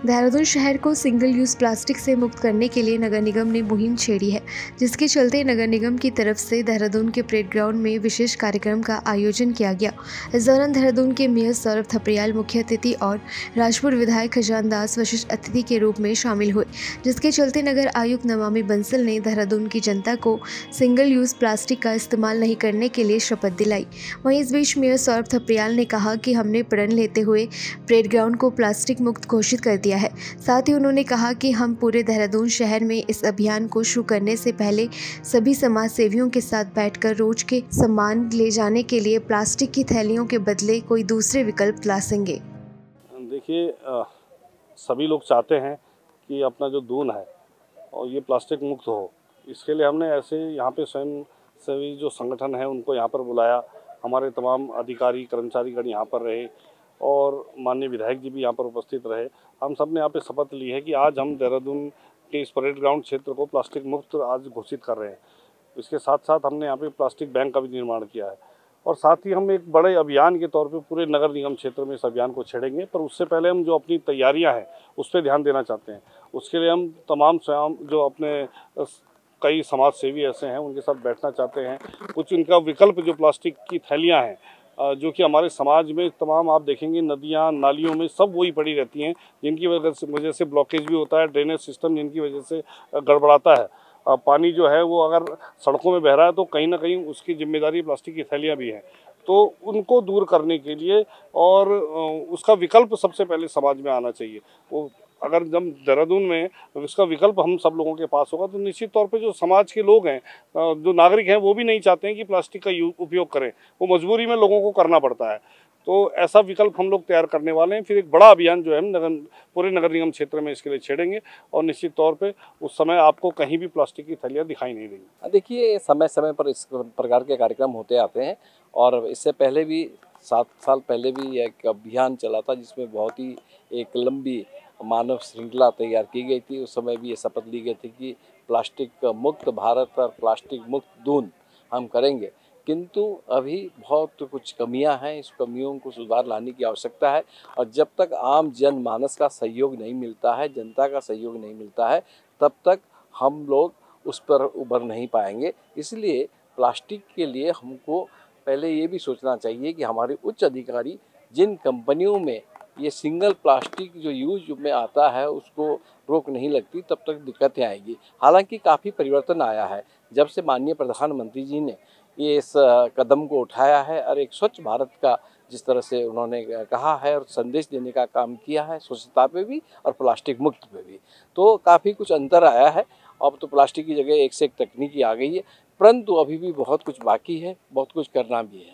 देहरादून शहर को single use plastic से मुक्त करने के लिए नगर निगम ने मुहिम छेड़ी है, जिसके चलते नगर निगम की तरफ से देहरादून के परेड ग्राउंड में विशेष कार्यक्रम का आयोजन किया गया। इस दौरान देहरादून के मेयर सौरभ थपड़ियाल मुख्य अतिथि और राजपुर विधायक खजान दास विशिष्ट अतिथि के रूप में शामिल हुए, जिसके चलते नगर आयुक्त नमामि बंसल ने देहरादून की जनता को सिंगल यूज़ प्लास्टिक का इस्तेमाल नहीं करने के लिए शपथ दिलाई। वहीं इस बीच मेयर सौरभ थपड़ियाल ने कहा कि हमने प्रण लेते हुए परेड ग्राउंड को प्लास्टिक मुक्त घोषित कर दिया है। साथ ही उन्होंने कहा कि हम पूरे देहरादून शहर में इस अभियान को शुरू करने से पहले सभी समाज सेवियों के साथ बैठकर रोज के सामान ले जाने के लिए प्लास्टिक की थैलियों के बदले कोई दूसरे विकल्प तलाशेंगे। देखिए, सभी लोग चाहते हैं कि अपना जो दून है और ये प्लास्टिक मुक्त हो। इसके लिए हमने ऐसे यहाँ पे स्वयं सेवी जो संगठन है उनको यहाँ पर बुलाया। हमारे तमाम अधिकारी कर्मचारीगण यहाँ पर रहे और माननीय विधायक जी भी यहाँ पर उपस्थित रहे। हम सब ने यहाँ पे शपथ ली है कि आज हम देहरादून के इस परेड ग्राउंड क्षेत्र को प्लास्टिक मुक्त आज घोषित कर रहे हैं। इसके साथ साथ हमने यहाँ पे प्लास्टिक बैंक का भी निर्माण किया है और साथ ही हम एक बड़े अभियान के तौर पे पूरे नगर निगम क्षेत्र में इस अभियान को छेड़ेंगे। पर उससे पहले हम जो अपनी तैयारियां हैं उस पर ध्यान देना चाहते हैं। उसके लिए हम तमाम स्वयं जो अपने कई समाज सेवी ऐसे हैं उनके साथ बैठना चाहते हैं। कुछ उनका विकल्प जो प्लास्टिक की थैलियाँ हैं जो कि हमारे समाज में तमाम आप देखेंगे नदियाँ नालियों में सब वही पड़ी रहती हैं, जिनकी वजह से ब्लॉकेज भी होता है, ड्रेनेज सिस्टम जिनकी वजह से गड़बड़ाता है। पानी जो है वो अगर सड़कों में बह रहा है तो कहीं ना कहीं उसकी जिम्मेदारी प्लास्टिक की थैलियाँ भी हैं। तो उनको दूर करने के लिए और उसका विकल्प सबसे पहले समाज में आना चाहिए। वो अगर जब देहरादून में इसका विकल्प हम सब लोगों के पास होगा तो निश्चित तौर पे जो समाज के लोग हैं, जो नागरिक हैं, वो भी नहीं चाहते हैं कि प्लास्टिक का उपयोग करें। वो मजबूरी में लोगों को करना पड़ता है। तो ऐसा विकल्प हम लोग तैयार करने वाले हैं। फिर एक बड़ा अभियान जो है हम पूरे नगर निगम क्षेत्र में इसके लिए छेड़ेंगे और निश्चित तौर पे उस समय आपको कहीं भी प्लास्टिक की थैलियाँ दिखाई नहीं देंगी। देखिए, समय समय पर इस प्रकार के कार्यक्रम होते आते हैं और इससे पहले भी 7 साल पहले भी एक अभियान चला था जिसमें बहुत ही एक लंबी मानव श्रृंखला तैयार की गई थी। उस समय भी ये शपथ ली गई थी कि प्लास्टिक मुक्त भारत और प्लास्टिक मुक्त दून हम करेंगे। किंतु अभी बहुत कुछ कमियां हैं, इस कमियों को सुधार लाने की आवश्यकता है और जब तक आम जनमानस का सहयोग नहीं मिलता है, जनता का सहयोग नहीं मिलता है, तब तक हम लोग उस पर उभर नहीं पाएंगे। इसलिए प्लास्टिक के लिए हमको पहले ये भी सोचना चाहिए कि हमारे उच्च अधिकारी जिन कंपनियों में ये सिंगल प्लास्टिक जो यूज में आता है उसको रोक नहीं लगती, तब तक दिक्कतें आएगी। हालांकि काफ़ी परिवर्तन आया है जब से माननीय प्रधानमंत्री जी ने ये इस कदम को उठाया है और एक स्वच्छ भारत का जिस तरह से उन्होंने कहा है और संदेश देने का काम किया है, स्वच्छता पे भी और प्लास्टिक मुक्त पे भी, तो काफ़ी कुछ अंतर आया है। अब तो प्लास्टिक की जगह एक से एक तकनीकी आ गई है, परंतु अभी भी बहुत कुछ बाकी है, बहुत कुछ करना भी है।